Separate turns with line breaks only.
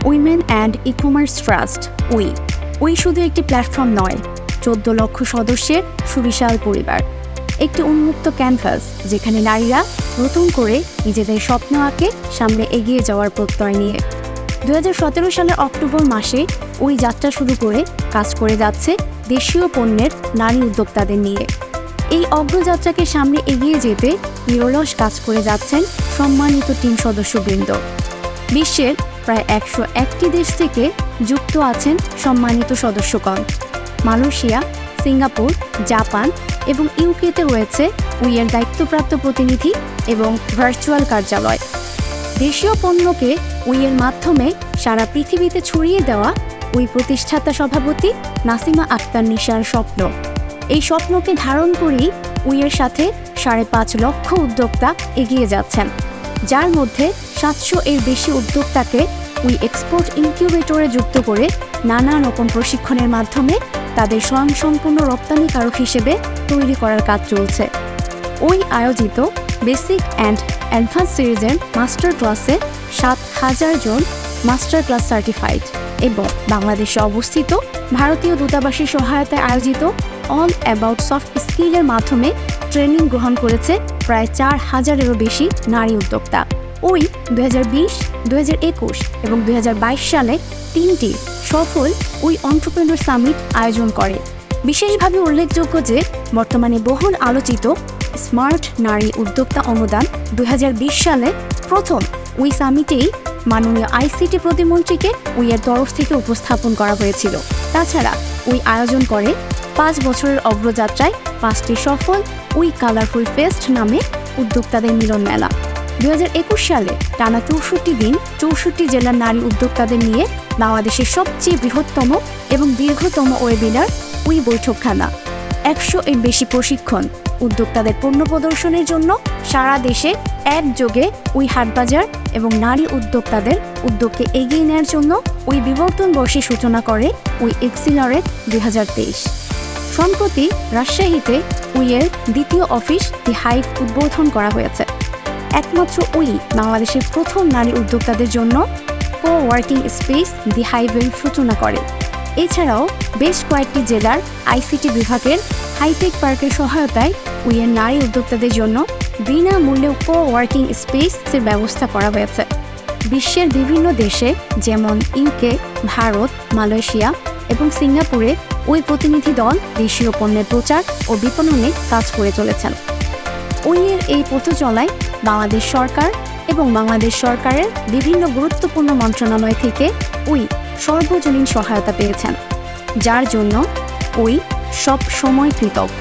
Women and ecommerce trust we শুধু একটি platform নয়, 14 লক্ষ সদস্যের সুবিশাল পরিবার। একটি উন্মুক্ত ক্যানভাস যেখানে নারীরা নতুন করে নিজেদের স্বপ্ন আঁকে সামনে এগিয়ে যাওয়ার প্রত্যয় নিয়ে। 2017 সালের অক্টোবর মাসে যাত্রা শুরু করে কাজ করে যাচ্ছে দেশীয় পণ্যের নারী উদ্যোক্তাদের নিয়ে। এই অগ্রযাত্রাকে সামনে এগিয়ে যেতে নিরলস কাজ করে যাচ্ছেন সম্মানিত টিম সদস্যবৃন্দ। বিশ্বের প্রায় 101টি দেশ থেকে যুক্ত আছেন সম্মানিত সদস্যগণ। মালয়েশিয়া, সিঙ্গাপুর, জাপান এবং ইউকেতে রয়েছে উইয়ের দায়িত্বপ্রাপ্ত প্রতিনিধি এবং ভার্চুয়াল কার্যালয়। দেশীয় পণ্যকে উইয়ের মাধ্যমে সারা পৃথিবীতে ছড়িয়ে দেওয়া প্রতিষ্ঠাতা সভাপতি নাসিমা আক্তার নিশার স্বপ্ন। এই স্বপ্নকে ধারণ করেই উইয়ের সাথে 5.5 লক্ষ উদ্যোক্তা এগিয়ে যাচ্ছেন, যার মধ্যে 700 এর বেশি উদ্যোক্তাকে এক্সপোর্ট ইনকিউবেটরে যুক্ত করে নানা রকম প্রশিক্ষণের মাধ্যমে তাদের স্বয়ংসম্পূর্ণ রপ্তানিকারক হিসেবে তৈরি করার কাজ চলছে। আয়োজিত বেসিক অ্যান্ড অ্যাডভান্স সিরিজের মাস্টার ক্লাসে 7,000 জন মাস্টার ক্লাস সার্টিফাইড এবং বাংলাদেশে অবস্থিত ভারতীয় দূতাবাসের সহায়তায় আয়োজিত অল অ্যাবাউট সফট স্কিলের মাধ্যমে ট্রেনিং গ্রহণ করেছে প্রায় 4,000-এরও বেশি নারী উদ্যোক্তা। 2020, 2021 এবং 2022 সালে 3টি সফল এন্টারপ্রেনিউর সামিট আয়োজন করে। বিশেষভাবে উল্লেখযোগ্য যে বর্তমানে বহুল আলোচিত স্মার্ট নারী উদ্যোক্তা অনুদান 2020 সালে প্রথম সামিটেই মাননীয় আইসিটি প্রতিমন্ত্রীকে এর তরফ থেকে উপস্থাপন করা হয়েছিল। তাছাড়া আয়োজন করে 5 বছরের অগ্রযাত্রায় 5টি সফল কালারফুল ফেস্ট নামে উদ্যোক্তাদের মিলন মেলা। 2021 সালে টানা 64 দিন 64 জেলার নারী উদ্যোক্তাদের নিয়ে বাংলাদেশের সবচেয়ে বৃহত্তম এবং দীর্ঘতম ওয়েবিনার বৈঠকখানা। 100 এর বেশি প্রশিক্ষণ, উদ্যোক্তাদের পণ্য প্রদর্শনের জন্য সারা দেশে একযোগে হাটবাজার এবং নারী উদ্যোক্তাদের উদ্যোগকে এগিয়ে নেওয়ার জন্য বিবর্তন বর্ষে সূচনা করে এক্সিলারেট 2023। সম্প্রতি রাজশাহীতে এর দ্বিতীয় অফিস দি হাইভ উদ্বোধন করা হয়েছে। একমাত্র বাংলাদেশের প্রথম নারী উদ্যোক্তাদের জন্য কো-ওয়ার্কিং স্পেস দি হাইভের সূচনা করে। এছাড়াও বেশ কয়েকটি জেলার আইসিটি বিভাগের হাইটেক পার্কের সহায়তায় এর নারী উদ্যোক্তাদের জন্য বিনামূল্যে কো-ওয়ার্কিং স্পেসের ব্যবস্থা করা হয়েছে। বিশ্বের বিভিন্ন দেশে যেমন ইউকে, ভারত, মালয়েশিয়া এবং সিঙ্গাপুরে প্রতিনিধি দল দেশীয় পণ্যের প্রচার ও বিপণনে কাজ করে চলেছেন। এর এই পথচলায় বাংলাদেশ সরকার এবং বাংলাদেশ সরকারের বিভিন্ন গুরুত্বপূর্ণ মন্ত্রণালয় থেকে সর্বজনীন সহায়তা পেয়েছেন, যার জন্য সব সময় কৃতজ্ঞ।